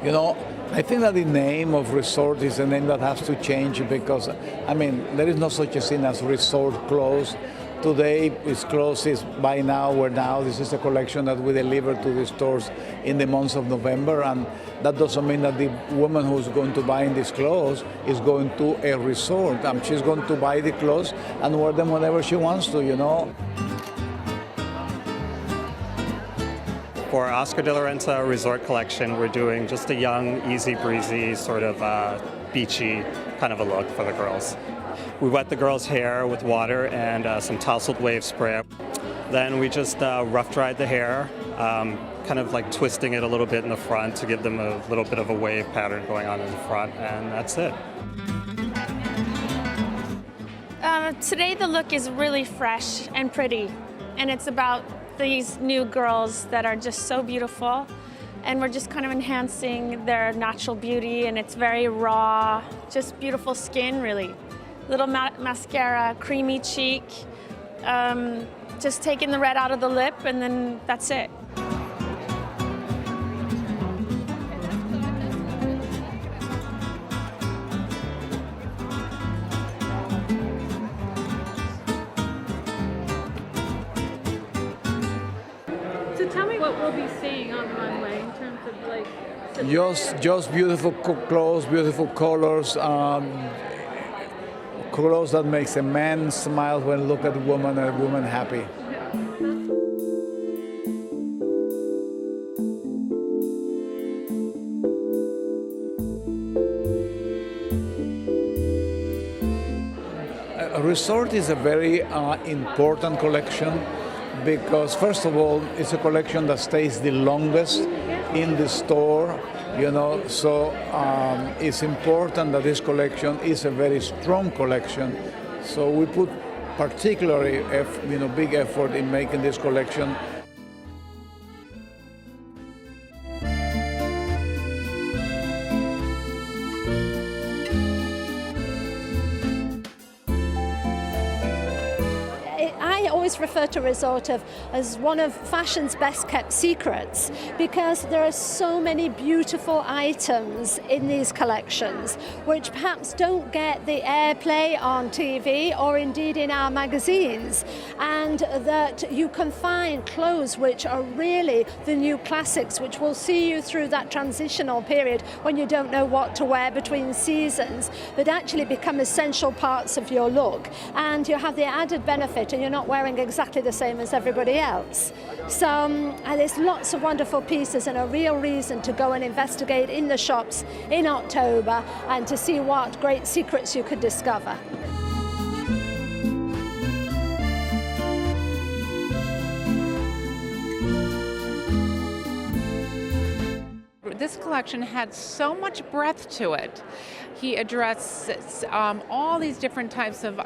You know, I think that the name of resort is a name that has to change because, I mean, there is no such a thing as resort clothes. Today, its clothes is buy now, wear now. This is a collection that we deliver to the stores in the month of November, and that doesn't mean that the woman who's going to buy these clothes is going to a resort. She's going to buy the clothes and wear them whenever she wants to, you know. For Oscar de la Renta Resort Collection, we're doing just a young, easy breezy, sort of beachy kind of a look for the girls. We wet the girls' hair with water and some tousled wave spray. Then we just rough dried the hair, kind of like twisting it a little bit in the front to give them a little bit of a wave pattern going on in the front, and that's it. Today the look is really fresh and pretty, and it's about these new girls that are just so beautiful, and we're just kind of enhancing their natural beauty, and it's very raw, just beautiful skin really. Little mascara, creamy cheek, just taking the red out of the lip, and then that's it. So tell me what we'll be seeing on the runway in terms of like... Just beautiful clothes, beautiful colors, clothes that makes a man smile when look at a woman and a woman happy. A resort is a very important collection because, first of all, it's a collection that stays the longest in the store, you know, so it's important that this collection is a very strong collection. So we put particularly, big effort in making this collection. I always refer to resort as one of fashion's best kept secrets because there are so many beautiful items in these collections which perhaps don't get the airplay on TV or indeed in our magazines, and that you can find clothes which are really the new classics which will see you through that transitional period when you don't know what to wear between seasons, but actually become essential parts of your look, and you have the added benefit and you're not wearing exactly the same as everybody else. So there's lots of wonderful pieces and a real reason to go and investigate in the shops in October and to see what great secrets you could discover. This collection had so much breadth to it. He addressed all these different types of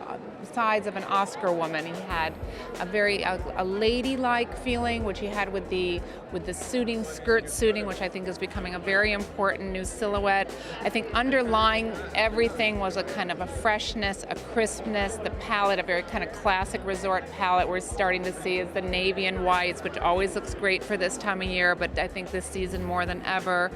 sides of an Oscar woman. He had a very ladylike feeling, which he had with the suiting, skirt suiting, which I think is becoming a very important new silhouette. I think underlying everything was a kind of a freshness, a crispness, the palette, a very kind of classic resort palette we're starting to see is the navy and whites, which always looks great for this time of year, but I think this season more than ever.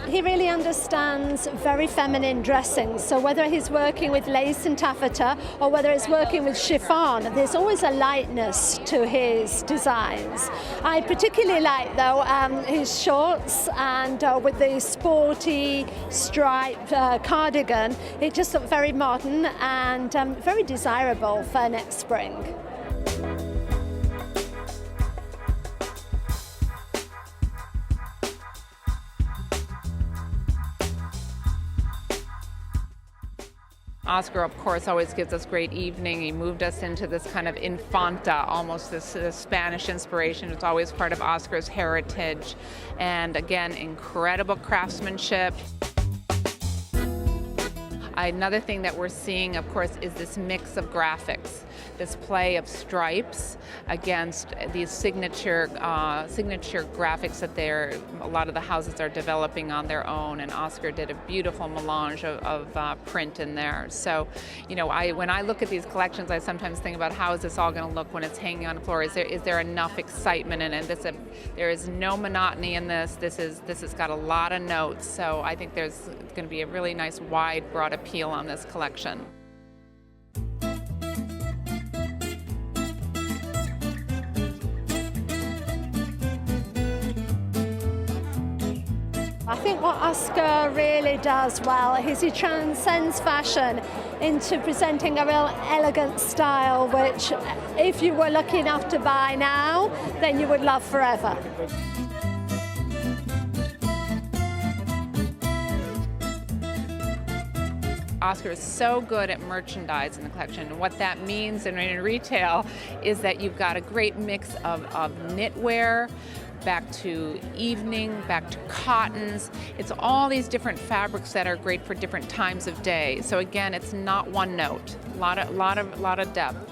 He really understands very feminine dressing, so whether he's working with lace and taffeta or whether he's working with chiffon, there's always a lightness to his designs. I particularly like, though, his shorts and with the sporty striped cardigan. It just looked very modern and very desirable for next spring. Oscar, of course, always gives us great evening. He moved us into this kind of infanta, almost this Spanish inspiration. It's always part of Oscar's heritage. And again, incredible craftsmanship. Another thing that we're seeing, of course, is this mix of graphics. this play of stripes against these signature graphics that a lot of the houses are developing on their own, and Oscar did a beautiful melange of print in there. So, when I look at these collections, I sometimes think about how is this all going to look when it's hanging on the floor. Is there enough excitement in it? There is no monotony in this. This has got a lot of notes. So I think there's going to be a really nice, wide, broad appeal on this collection. I think what Oscar really does well is he transcends fashion into presenting a real elegant style, which if you were lucky enough to buy now, then you would love forever. Oscar is so good at merchandise in the collection, and what that means in retail is that you've got a great mix of knitwear, back to evening, back to cottons. It's all these different fabrics that are great for different times of day. So again, it's not one note. A lot of depth.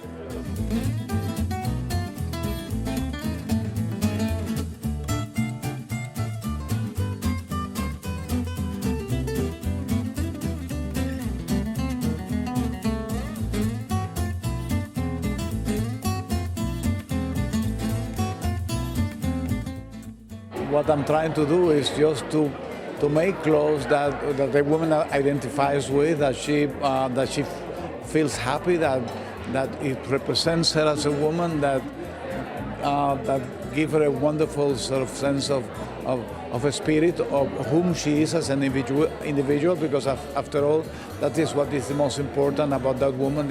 What I'm trying to do is just to make clothes that the woman identifies with, that she feels happy, that it represents her as a woman, that give her a wonderful sort of sense of a spirit of whom she is as an individual, because after all, that is what is the most important about that woman,